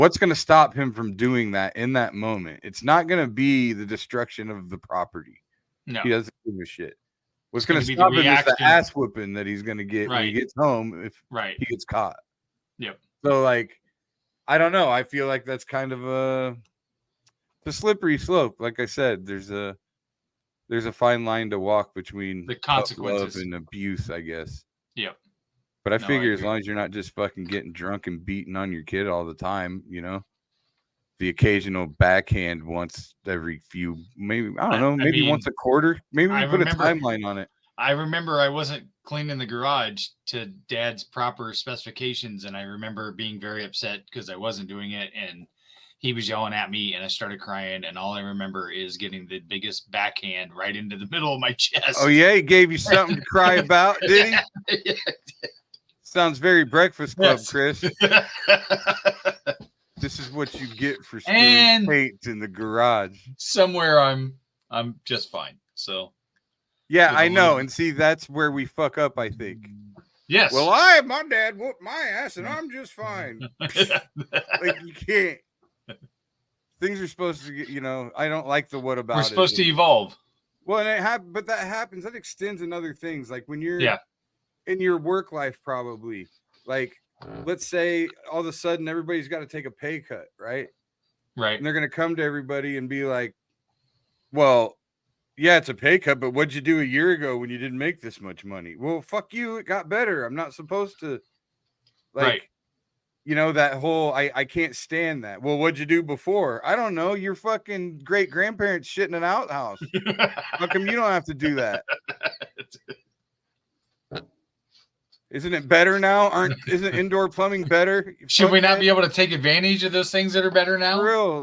What's going to stop him from doing that in that moment? It's not going to be the destruction of the property. No, he doesn't give a shit. What's It's going gonna to be the stop him is the reaction. ass whooping that he's going to get when he Right. gets home if right. he gets caught. Yep. So, like, I don't know. I feel like that's kind of the slippery slope. Like I said, there's a fine line to walk between The tough consequences. love and abuse, I guess. Yep. But I No, I figure as agree. long as you're not just fucking getting drunk and beating on your kid all the time, you know, the occasional backhand once every few, maybe, I don't know, maybe once a quarter. Maybe we put a timeline on it. I remember I wasn't cleaning the garage to Dad's proper specifications, and I remember being very upset because I wasn't doing it, and he was yelling at me, and I started crying, and all I remember is getting the biggest backhand right into the middle of my chest. Oh, yeah? He gave you something to cry about, did he? Yeah. Sounds very Breakfast Club, Yes. Chris. This is what you get for spilling paint in the garage. Somewhere I'm just fine. So yeah, I know. And see, that's where we fuck up, I think. Yes. Well, my dad whooped my ass and I'm just fine. Like, you can't. Things are supposed to get, you know, I don't like the what about. We're supposed to evolve. Well, and but that happens. That extends in other things. Like when you're in your work life, probably. Like, let's say all of a sudden everybody's got to take a pay cut, right? Right. And they're going to come to everybody and be like, well, yeah, it's a pay cut, but what'd you do a year ago when you didn't make this much money? Well, fuck you. It got better. I'm not supposed to, like, you know, that whole, I can't stand that. Well, what'd you do before? I don't know. Your fucking great grandparents shit in an outhouse. How come you don't have to do that? Isn't it better now? Isn't indoor plumbing better? Should we not be able to take advantage of those things that are better now? For real.